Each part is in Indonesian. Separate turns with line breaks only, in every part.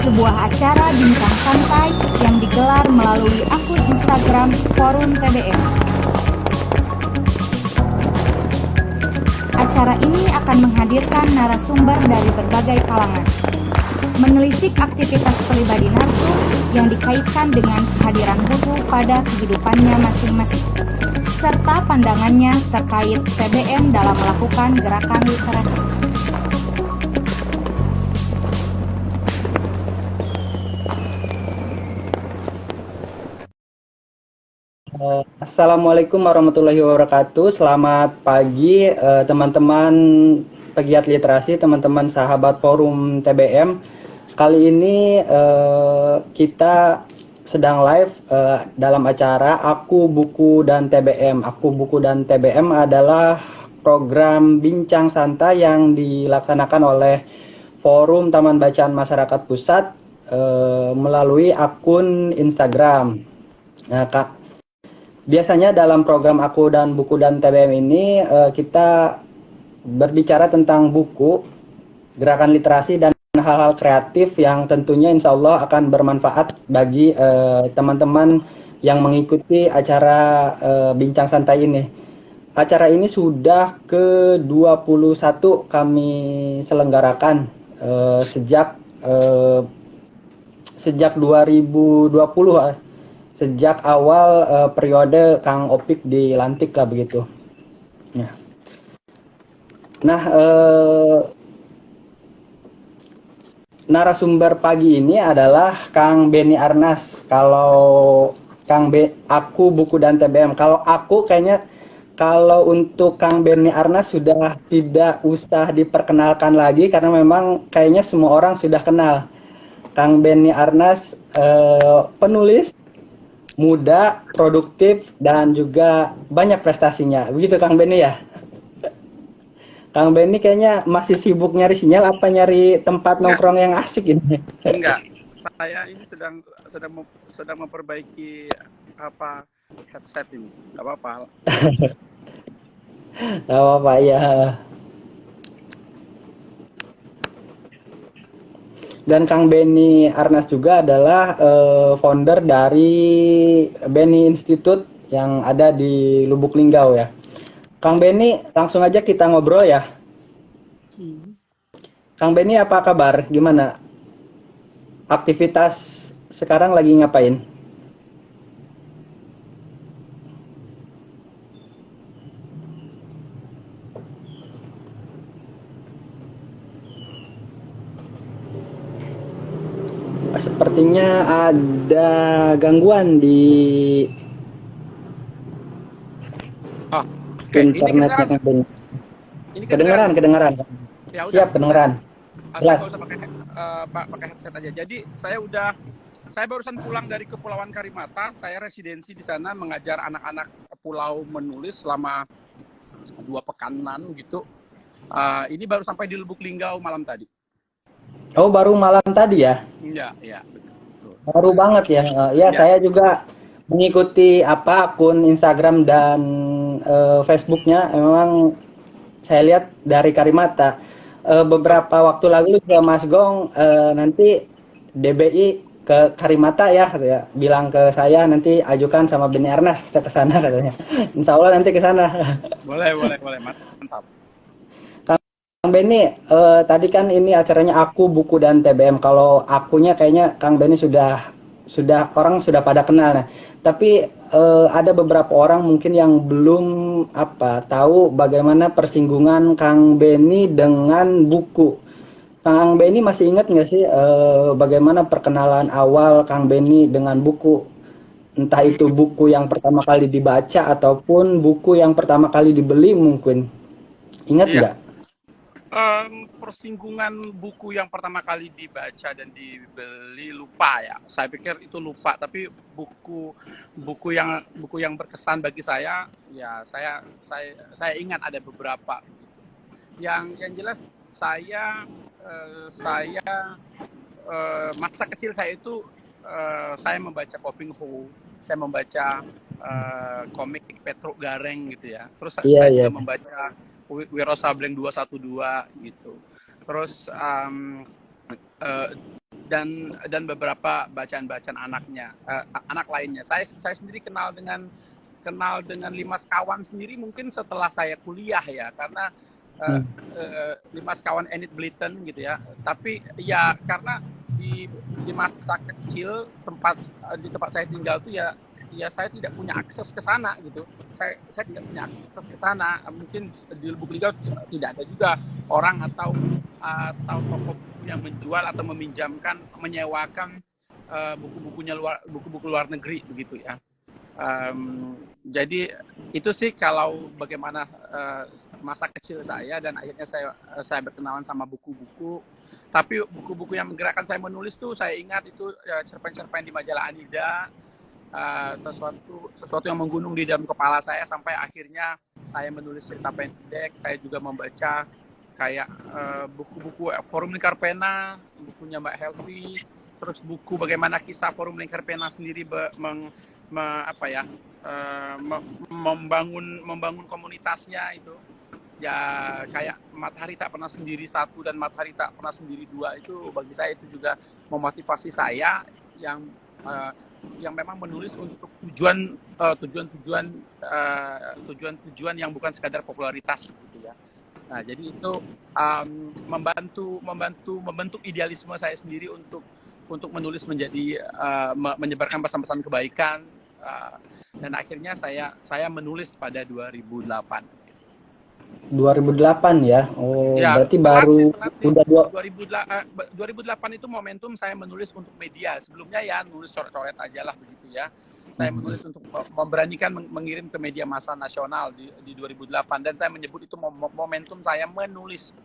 sebuah acara bincang santai yang digelar melalui akun Instagram Forum TBM. Acara ini akan menghadirkan narasumber dari berbagai kalangan, menelisik aktivitas pribadi narsum yang dikaitkan dengan kehadiran buku pada kehidupannya masing-masing, serta pandangannya terkait TBM dalam melakukan gerakan literasi.
Assalamualaikum warahmatullahi wabarakatuh. Selamat pagi teman-teman pegiat literasi, teman-teman sahabat forum TBM. Kali ini kita sedang live dalam acara Aku Buku dan TBM. Aku Buku dan TBM adalah program bincang santai yang dilaksanakan oleh Forum Taman Bacaan Masyarakat Pusat melalui akun Instagram. Nah, biasanya dalam program Aku dan Buku dan TBM ini kita berbicara tentang buku, gerakan literasi, dan hal-hal kreatif yang tentunya insya Allah akan bermanfaat bagi teman-teman yang mengikuti acara bincang santai ini. Acara ini sudah ke-21 kami selenggarakan sejak 2020, sejak awal periode Kang Opik dilantik lah begitu. Nah, narasumber pagi ini adalah Kang Benny Arnas. Kalau Aku Buku dan TBM. Kalau aku kayaknya, kalau untuk Kang Benny Arnas sudah tidak usah diperkenalkan lagi karena memang kayaknya semua orang sudah kenal. Kang Benny Arnas penulis muda, produktif, dan juga banyak prestasinya. Begitu Kang Benny ya? Kang Benny kayaknya masih sibuk nyari sinyal apa nyari tempat nongkrong yang asik ini?
Enggak, saya ini sedang memperbaiki headset ini. Enggak apa-apa.
Gak apa-apa ya. Dan Kang Benny Arnas juga adalah founder dari Benny Institute yang ada di Lubuk Linggau ya. Kang Benny, langsung aja kita ngobrol ya. Kang Benny, apa kabar? Gimana? Aktivitas sekarang lagi ngapain? Sepertinya ada gangguan di internetnya Kang Benny. Kedengeran.
Ya, udah.
Siap, kedengeran. Jelas.
Saya pakai headset aja. Jadi saya barusan pulang dari Kepulauan Karimata. Saya residensi di sana mengajar anak-anak pulau menulis selama 2 pekanan gitu. Ini baru sampai di Lubuk Linggau malam tadi.
Oh, baru malam tadi ya?
Iya, betul.
Baru banget ya. Ya, saya juga mengikuti akun Instagram dan Facebooknya. Memang saya lihat dari Karimata. Beberapa waktu lalu juga Mas Gong nanti DBI ke Karimata ya, bilang ke saya nanti ajukan sama Benny Arnas kita ke sana katanya. Insya Allah nanti ke sana.
Boleh, mantap.
Kang Benny, tadi kan ini acaranya Aku Buku dan TBM. Kalau akunya kayaknya Kang Benny sudah orang sudah pada kenal. Nah, tapi ada beberapa orang mungkin yang belum tahu bagaimana persinggungan Kang Benny dengan buku. Kang Benny masih ingat nggak sih bagaimana perkenalan awal Kang Benny dengan buku? Entah itu buku yang pertama kali dibaca ataupun buku yang pertama kali dibeli mungkin. Ingat nggak?
Persinggungan buku yang pertama kali dibaca dan dibeli lupa ya. Saya pikir itu lupa, tapi buku yang berkesan bagi saya ya saya ingat ada beberapa. Yang jelas saya masa kecil saya itu saya membaca Koping Ho, saya membaca komik Petruk Gareng gitu ya. Terus saya juga membaca Wiro Sableng 212 gitu. Terus dan beberapa bacaan-bacaan anak lainnya. Saya sendiri kenal dengan Limas Kawan sendiri mungkin setelah saya kuliah ya, karena Limas Kawan Enid Blyton gitu ya. Tapi ya karena di masa kecil di tempat saya tinggal tuh ya saya tidak punya akses ke sana gitu. Saya tidak punya akses ke sana. Mungkin di Lubuk Linggau tidak ada juga orang atau toko buku yang menjual atau menyewakan buku-buku luar negeri begitu ya. Jadi itu sih kalau bagaimana masa kecil saya, dan akhirnya saya berkenalan sama buku-buku. Tapi buku-buku yang menggerakkan saya menulis tuh saya ingat itu cerpen-cerpen di majalah Anida, sesuatu yang menggunung di dalam kepala saya sampai akhirnya saya menulis cerita pendek. Saya juga membaca kayak buku-buku Forum Lingkar Pena, bukunya Mbak Helvi, terus buku bagaimana kisah Forum Lingkar Pena sendiri membangun komunitasnya itu. Ya kayak Matahari Tak Pernah Sendiri 1 dan Matahari Tak Pernah Sendiri 2 itu bagi saya itu juga memotivasi saya yang memang menulis untuk tujuan yang bukan sekadar popularitas gitu ya. Nah, jadi itu membentuk idealisme saya sendiri untuk menulis menyebarkan pesan-pesan kebaikan, dan akhirnya saya menulis pada 2008
ya. Oh,
ya,
berarti baru udah
2008 itu momentum saya menulis untuk media. Sebelumnya ya nulis coret-coret aja lah begitu ya. Saya menulis untuk memberanikan mengirim ke media massa nasional di 2008, dan saya menyebut itu momentum saya menulis.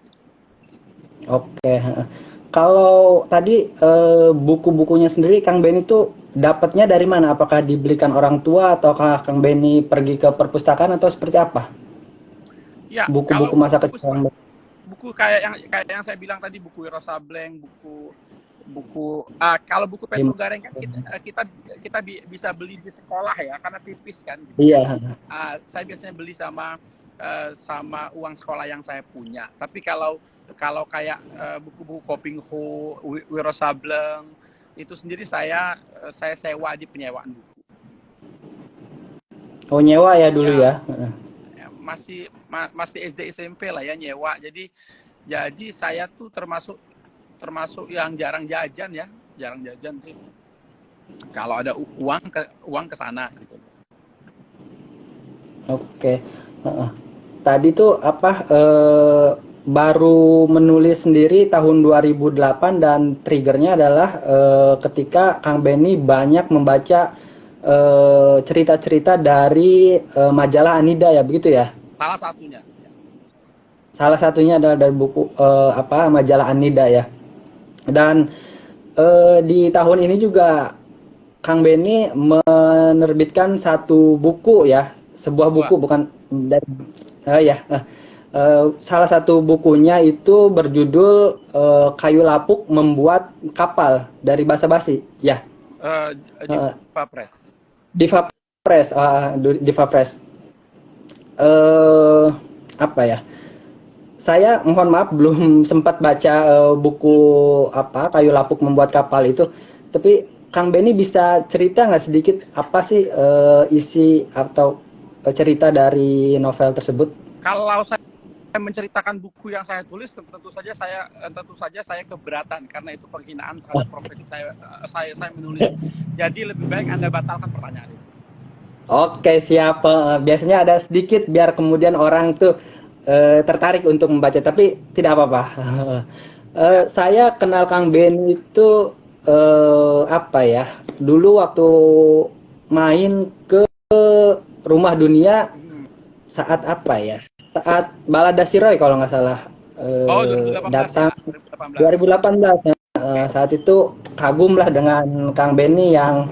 Oke. Kalau tadi buku-bukunya sendiri Kang Benny itu dapatnya dari mana? Apakah dibelikan orang tua ataukah Kang Benny pergi ke perpustakaan atau seperti apa?
Ya,
buku-buku masa kecil.
Buku kayak yang saya bilang tadi, buku Wiro Sableng, kalau buku Petro Gareng kan kita bisa beli di sekolah ya, karena tipis kan gitu.
Iya.
Saya biasanya beli sama uang sekolah yang saya punya. Tapi kalau kayak buku-buku Koping Ho, Wiro Sableng itu sendiri saya sewa di penyewaan buku.
Oh, nyewa ya dulu ya.
Masih SD SMP lah ya, nyewa. Jadi saya tuh termasuk yang jarang jajan sih. Kalau ada uang ke sana gitu.
Oke. Tadi tuh baru menulis sendiri tahun 2008 dan triggernya adalah ketika Kang Benny banyak membaca cerita-cerita dari majalah Anida ya, begitu ya?
Salah satunya.
Salah satunya adalah dari buku majalah Anida ya. Dan di tahun ini juga Kang Benny menerbitkan satu buku ya, sebuah buku bukan dari salah satu bukunya itu berjudul Kayu Lapuk Membuat Kapal dari Basa-Basi ya.
Diva Press.
Diva Press. Apa ya? Saya mohon maaf belum sempat baca buku Kayu Lapuk Membuat Kapal itu. Tapi Kang Benny bisa cerita nggak sedikit apa sih isi atau cerita dari novel tersebut?
Kalau saya menceritakan buku yang saya tulis, tentu saja saya keberatan karena itu penghinaan terhadap profesi saya menulis. Jadi lebih baik Anda batalkan pertanyaan itu.
Oke, siap. Biasanya ada sedikit biar kemudian orang tuh tertarik untuk membaca, tapi tidak apa-apa. Saya kenal Kang Benny itu dulu waktu main ke Rumah Dunia saat saat Balada Siroy kalau nggak salah.
2018
datang
ya,
2018. Saat itu kagum lah dengan Kang Benny yang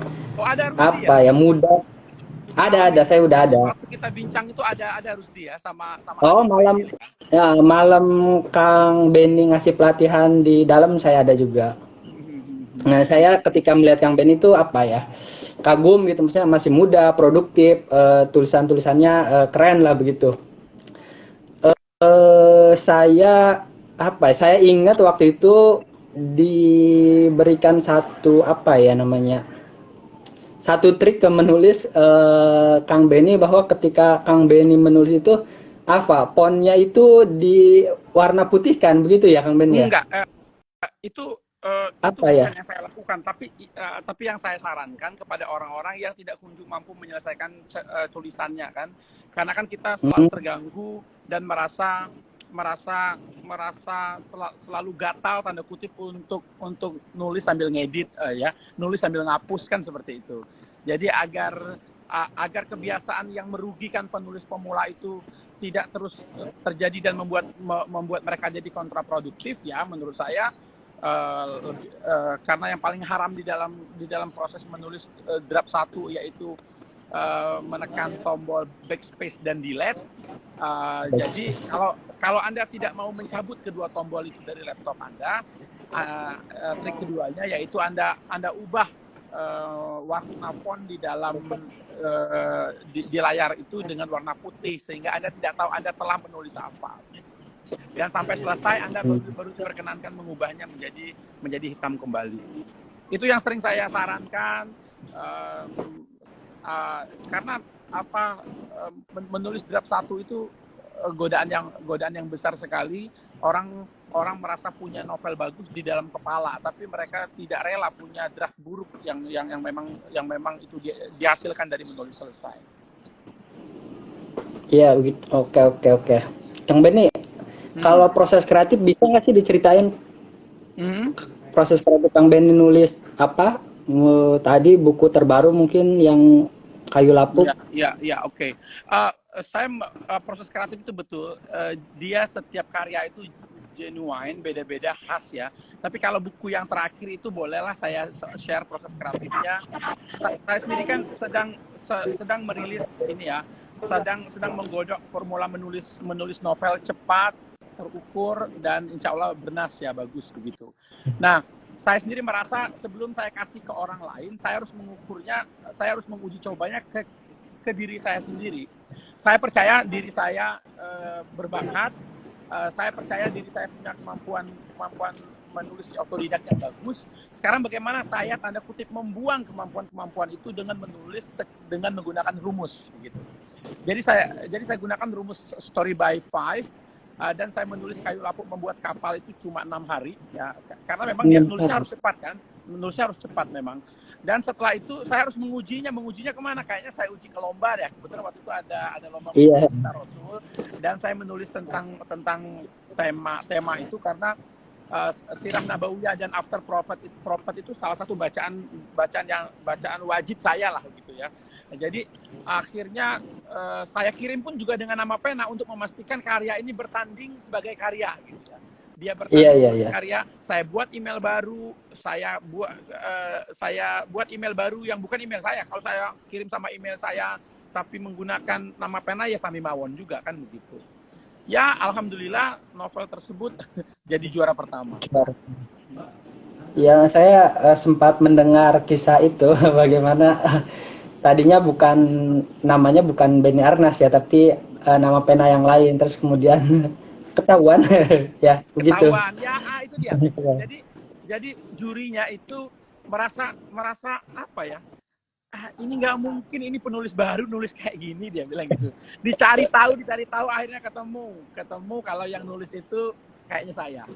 muda. Ada, saya udah ada.
Waktu kita bincang itu ada Rusdi ya sama.
Oh, malam Kang Benny ngasih pelatihan di dalam saya ada juga. Nah, saya ketika melihat Kang Benny itu kagum gitu, maksudnya masih muda, produktif, tulisan-tulisannya keren lah begitu. Saya ingat waktu itu diberikan satu apa ya namanya, satu trik ke menulis Kang Beni, bahwa ketika Kang Beni menulis itu apa, fontnya itu di warna putih kan, begitu ya Kang Beni ya?
Enggak, itu
Apa ya?
bukan yang saya lakukan, tapi yang saya sarankan kepada orang-orang yang tidak kunjung mampu menyelesaikan tulisannya kan, karena kan kita selalu
Hmm.
terganggu dan merasa selalu gatal tanda kutip untuk nulis sambil ngedit, ya, nulis sambil ngapus kan, seperti itu. Jadi agar kebiasaan yang merugikan penulis pemula itu tidak terus terjadi dan membuat mereka jadi kontraproduktif, ya menurut saya, karena yang paling haram di dalam proses menulis draft 1 yaitu menekan tombol backspace dan delete. Jadi kalau Anda tidak mau mencabut kedua tombol itu dari laptop Anda, trik keduanya yaitu Anda ubah warna font di dalam di layar itu dengan warna putih, sehingga Anda tidak tahu Anda telah menulis apa. Dan sampai selesai Anda baru diperkenankan mengubahnya menjadi hitam kembali. Itu yang sering saya sarankan, karena menulis draft 1 itu godaan yang besar sekali. Orang merasa punya novel bagus di dalam kepala, tapi mereka tidak rela punya draft buruk yang memang itu dihasilkan dari menulis selesai.
Iya, begitu. Oke. Kang Beni, kalau proses kreatif bisa nggak sih diceritain? Proses kreatif Kang Beni nulis apa? Tadi buku terbaru mungkin yang Kayu Lapuk.
Ya, oke. Proses kreatif itu betul. Dia setiap karya itu genuine, beda-beda, khas ya. Tapi kalau buku yang terakhir itu bolehlah saya share proses kreatifnya. Saya sendiri kan sedang merilis ini ya, sedang menggodok formula menulis novel cepat, terukur, dan insya Allah bernas ya, bagus begitu. Nah, saya sendiri merasa sebelum saya kasih ke orang lain, saya harus mengukurnya, saya harus menguji cobanya ke diri saya sendiri. Saya percaya diri saya berbakat, saya percaya diri saya punya kemampuan menulis di otodidak yang bagus. Sekarang bagaimana saya tanda kutip membuang kemampuan itu dengan menulis dengan menggunakan rumus begitu. Jadi saya gunakan rumus story by 5. Dan saya menulis Kayu Lapuk membuat kapal itu cuma 6 hari ya, karena memang nulisnya harus cepat kan, menulisnya harus cepat memang. Dan setelah itu saya harus mengujinya kemana? Kayaknya saya uji ke lomba ya, kebetulan waktu itu ada lomba Cinta Rasul, dan saya menulis tentang tema itu karena Sirah Nabawiyah dan After Prophet itu salah satu bacaan wajib saya lah gitu ya. Nah, jadi akhirnya saya kirim pun juga dengan nama pena untuk memastikan karya ini bertanding sebagai karya gitu ya. Dia bertanding sebagai karya. Saya buat email baru, saya buat email baru yang bukan email saya. Kalau saya kirim sama email saya tapi menggunakan nama pena ya Sami Mawon juga kan begitu. Ya alhamdulillah novel tersebut jadi juara pertama.
Ya, saya sempat mendengar kisah itu bagaimana tadinya namanya bukan Beni Arnas ya, tapi nama pena yang lain, terus kemudian ketahuan ya begitu.
Ketahuan ya, itu dia. Jadi jurinya itu merasa apa ya? Ini nggak mungkin, ini penulis baru nulis kayak gini, dia bilang gitu. Dicari tahu, akhirnya ketemu kalau yang nulis itu kayaknya saya.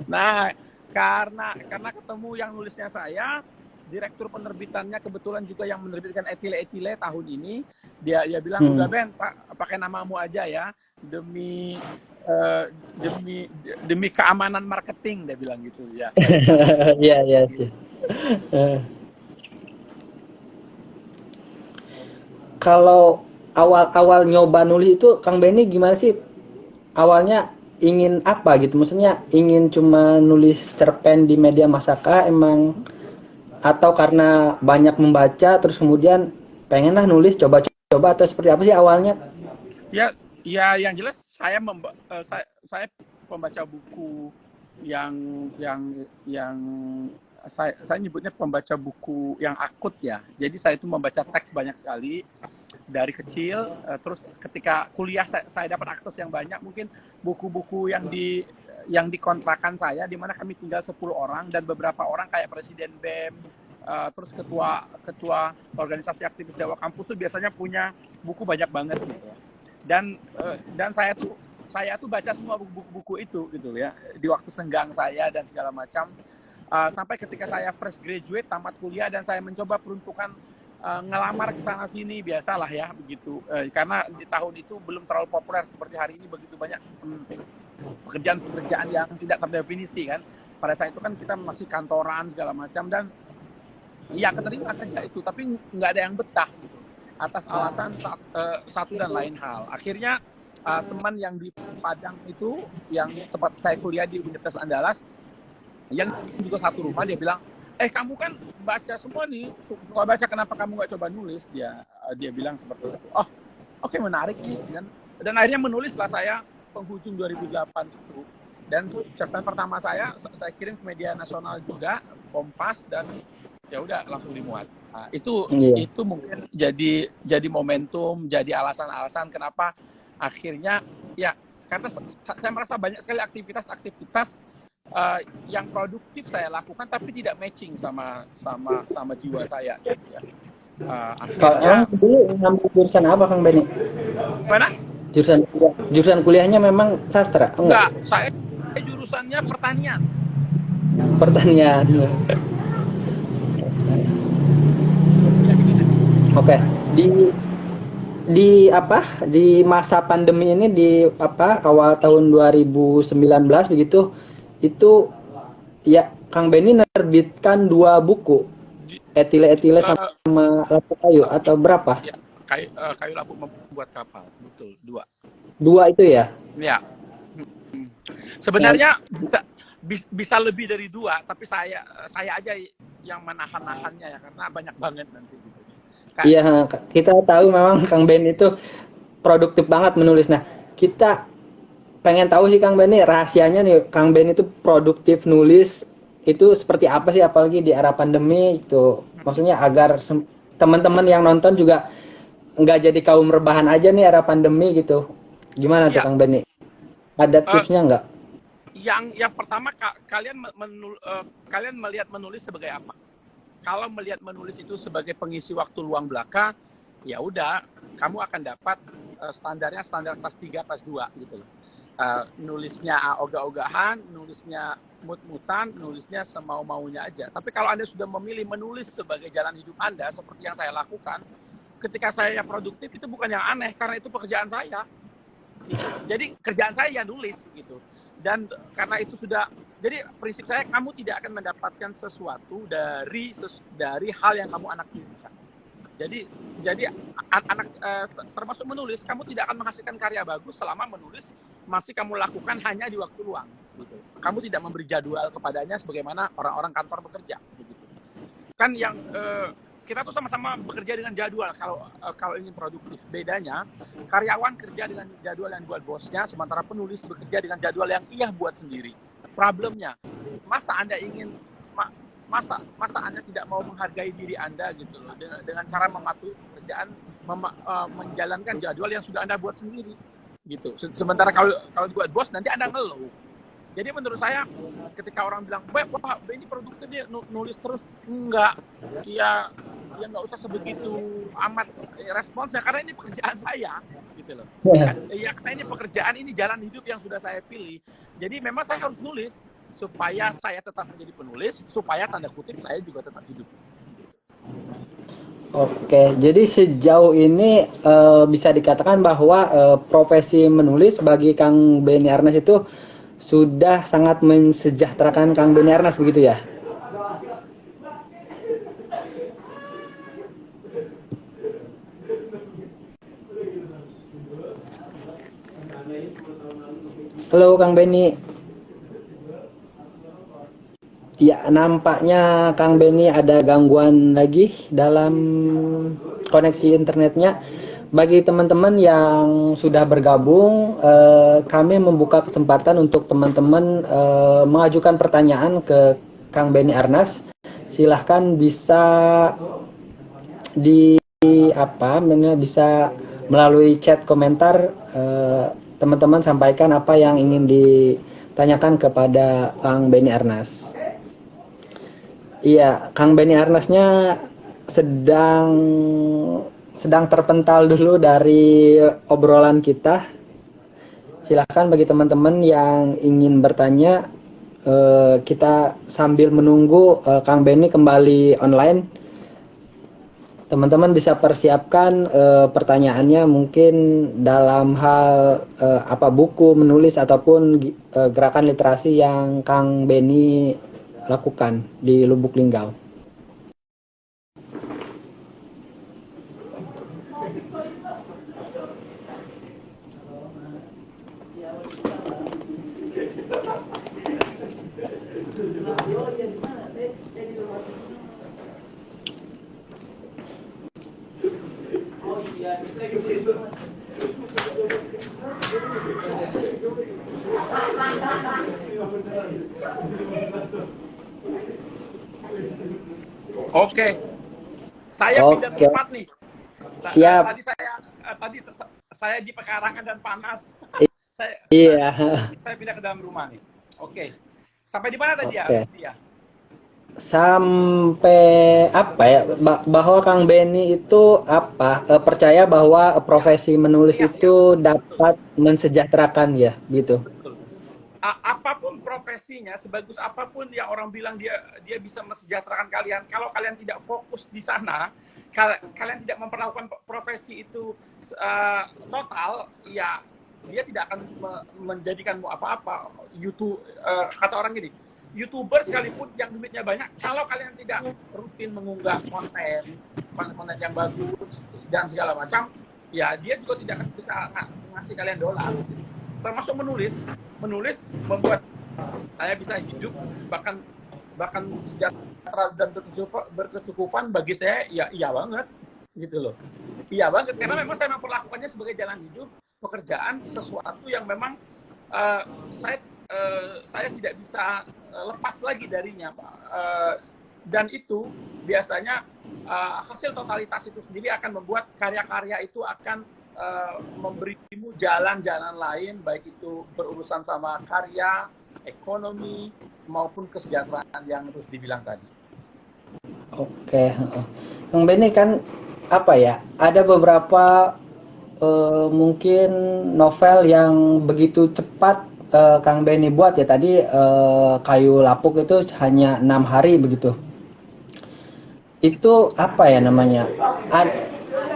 Nah, karena ketemu yang nulisnya saya, direktur penerbitannya kebetulan juga yang menerbitkan Etile tahun ini, dia bilang udah Ben, Pak, pakai namamu aja ya, demi keamanan marketing, dia bilang gitu ya.
Iya. Kalau awal nyoba nulis itu Kang Beni gimana sih? Awalnya ingin apa gitu? Maksudnya ingin cuma nulis cerpen di media masakah emang, atau karena banyak membaca terus kemudian pengenlah nulis coba-coba, atau seperti apa sih awalnya?
Ya yang jelas saya pembaca buku yang saya nyebutnya pembaca buku yang akut ya. Jadi saya itu membaca teks banyak sekali. dari kecil, terus ketika kuliah saya dapat akses yang banyak, mungkin buku-buku yang dikontrakan saya, di mana kami tinggal 10 orang dan beberapa orang kayak presiden BEM, terus ketua organisasi aktivis Jawa kampus tuh biasanya punya buku banyak banget gitu ya. Dan saya tuh baca semua buku-buku itu gitu ya di waktu senggang saya dan segala macam, sampai ketika saya fresh graduate tamat kuliah dan saya mencoba peruntukan ngelamar ke sana sini, biasalah ya begitu, karena di tahun itu belum terlalu populer seperti hari ini, begitu banyak pekerjaan-pekerjaan yang tidak terdefinisi kan. Pada saat itu kan kita masih kantoran segala macam, dan ya keterima kerja itu, tapi nggak ada yang betah gitu atas alasan satu dan lain hal. Akhirnya teman yang di Padang itu, yang tempat saya kuliah di Universitas Andalas, yang juga satu rumah, dia bilang, kamu kan baca semua nih, suka baca, kenapa kamu nggak coba nulis? Dia bilang seperti itu. Oh, oke, menarik nih. Dan akhirnya menulislah saya penghujung 2008 itu. Dan cerpen pertama saya kirim ke media nasional juga, Kompas, dan ya udah langsung dimuat. Nah, itu mungkin jadi momentum, jadi alasan-alasan kenapa akhirnya ya, karena saya merasa banyak sekali aktivitas yang produktif saya lakukan tapi tidak matching sama jiwa saya gitu ya. Akhirnya
dulu ngambil jurusan apa Kang Beni?
Mana?
Jurusan kuliahnya memang sastra?
Enggak, saya jurusannya pertanian.
Pertanian. Oke. Di masa pandemi ini, di awal tahun 2019 begitu, itu ya Kang Beni nerbitkan 2 buku, Etile sama Lapu Kayu, atau berapa?
Ya, kayu lapu membuat kapal, betul, 2.
2 itu ya?
Ya. Sebenarnya bisa lebih dari 2, tapi saya aja yang menahan-nahannya ya, karena banyak banget nanti gitu.
Iya, kita tahu memang Kang Beni itu produktif banget menulis. Nah, kita pengen tahu sih Kang Beni, rahasianya nih, Kang Beni itu produktif nulis itu seperti apa sih, apalagi di era pandemi itu. Maksudnya agar teman-teman yang nonton juga nggak jadi kaum rebahan aja nih era pandemi gitu. Gimana tuh Kang Beni? Ada tipsnya nggak?
Yang pertama, kalian melihat menulis sebagai apa? Kalau melihat menulis itu sebagai pengisi waktu luang belaka, ya udah, kamu akan dapat standar kelas 3, kelas 2 gitu loh. Nulisnya ogah-ogahan, nulisnya mut-mutan, nulisnya semau-maunya aja. Tapi kalau Anda sudah memilih menulis sebagai jalan hidup Anda, seperti yang saya lakukan, ketika saya produktif itu bukan yang aneh, karena itu pekerjaan saya. Jadi kerjaan saya ya nulis gitu. Dan karena itu sudah, jadi prinsip saya, kamu tidak akan mendapatkan sesuatu dari hal yang kamu anaktirikan. Jadi anak termasuk menulis, kamu tidak akan menghasilkan karya bagus selama menulis masih kamu lakukan hanya di waktu luang. Gitu. Kamu tidak memberi jadwal kepadanya sebagaimana orang-orang kantor bekerja. Begitu. Kan yang kita tuh sama-sama bekerja dengan jadwal kalau ingin produktif. Bedanya, karyawan kerja dengan jadwal yang dibuat bosnya, sementara penulis bekerja dengan jadwal yang ia buat sendiri. Problemnya, masa Anda tidak mau menghargai diri Anda gitu loh, dengan cara mematuhi pekerjaan, menjalankan jadwal yang sudah Anda buat sendiri gitu. Sementara kalau dibuat bos, nanti Anda ngeluh. Jadi menurut saya, ketika orang bilang, Pak, ini produktif dia nulis terus, enggak, ya nggak usah sebegitu amat responsnya, karena ini pekerjaan saya gitu loh. Ya karena ini pekerjaan, ini jalan hidup yang sudah saya pilih. Jadi memang saya harus nulis supaya saya tetap menjadi penulis, supaya tanda kutip saya juga tetap hidup.
Oke, jadi sejauh ini bisa dikatakan bahwa profesi menulis bagi Kang Beni Arnas itu sudah sangat mensejahterakan Kang Beni Arnas, begitu ya? Halo Kang Beni. Ya, nampaknya Kang Beni ada gangguan lagi dalam koneksi internetnya. Bagi teman-teman yang sudah bergabung, kami membuka kesempatan untuk teman-teman mengajukan pertanyaan ke Kang Beni Arnas. Silahkan bisa di bisa melalui chat komentar, teman-teman sampaikan apa yang ingin ditanyakan kepada Kang Benny Arnas. Iya, Kang Benny Arnasnya sedang terpental dulu dari obrolan kita. Silahkan bagi teman-teman yang ingin bertanya, kita sambil menunggu Kang Benny kembali online. Teman-teman bisa persiapkan pertanyaannya mungkin dalam hal buku, menulis, ataupun gerakan literasi yang Kang Benny lakukan di Lubuk Linggau.
Oke, saya pindah tempat nih.
Siap.
Tadi saya di pekarangan dan panas.
Iya.
Saya pindah ke dalam rumah nih. Oke. Sampai di mana tadi ya?
Sampai bahwa Kang Benny itu percaya bahwa profesi menulis itu dapat mensejahterakan ya, gitu.
Apapun profesinya, sebagus apapun yang orang bilang dia bisa mensejahterakan kalian, kalau kalian tidak fokus di sana, kalian tidak memperlakukan profesi itu total, ya dia tidak akan menjadikanmu apa-apa. Kata orang gini, YouTuber sekalipun yang duitnya banyak, kalau kalian tidak rutin mengunggah konten yang bagus dan segala macam, ya dia juga tidak akan bisa ngasih kalian dolar. Termasuk menulis membuat saya bisa hidup, bahkan sejahtera dan berkecukupan. Bagi saya ya iya banget gitu loh, iya banget, karena memang saya memperlakukannya sebagai jalan hidup, pekerjaan, sesuatu yang memang saya tidak bisa lepas lagi darinya, dan itu biasanya hasil totalitas itu sendiri akan membuat karya-karya itu akan memberimu jalan-jalan lain, baik itu berurusan sama karya, ekonomi, maupun kesejahteraan yang terus dibilang tadi.
Oke, Kang Benny kan ada beberapa mungkin novel yang begitu cepat Kang Benny buat ya, tadi Kayu Lapuk itu hanya 6 hari begitu. Itu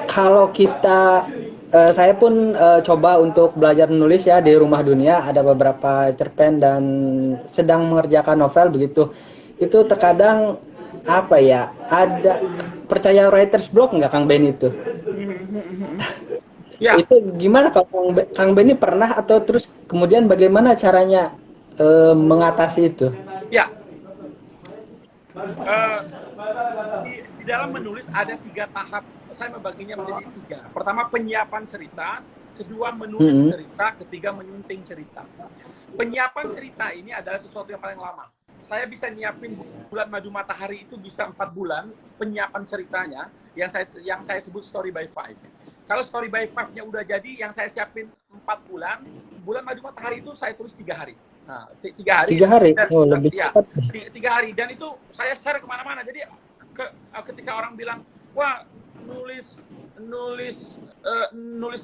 kalau kita saya pun coba untuk belajar menulis ya di Rumah Dunia, ada beberapa cerpen dan sedang mengerjakan novel begitu. Itu terkadang ada percaya writer's block nggak Kang Benny itu? Ya. Itu gimana kalau Kang Benny pernah, atau terus kemudian bagaimana caranya mengatasi itu?
Ya. Di dalam menulis ada 3 tahap. Saya membaginya menjadi 3. Pertama, penyiapan cerita. Kedua, menulis cerita. Ketiga, menyunting cerita. Penyiapan cerita ini adalah sesuatu yang paling lama. Saya bisa nyiapin Bulan Madu Matahari itu bisa 4 bulan penyiapan ceritanya, yang saya sebut story by 5. Kalau story by 5-nya udah jadi, yang saya siapin 4 bulan, Bulan Madu Matahari itu saya tulis 3 hari. Nah, 3 hari.
3 hari?
Dan,
lebih cepat.
3 hari. Dan itu saya share kemana-mana. Jadi ketika orang bilang, wah, nulis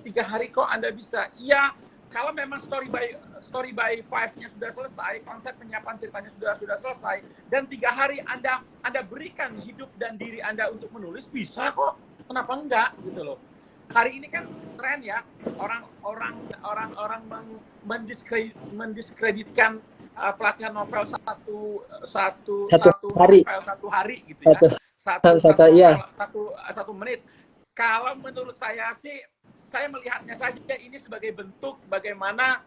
3 hari kok Anda bisa? Iya, kalau memang story by 5-nya sudah selesai, konsep penyiapan ceritanya sudah selesai, dan 3 hari Anda berikan hidup dan diri Anda untuk menulis, bisa kok. Kenapa enggak gitu loh? Hari ini kan tren ya, orang mendiskreditkan pelatihan novel satu hari gitu ya. Satu menit. Kalau menurut saya sih, saya melihatnya saja ini sebagai bentuk bagaimana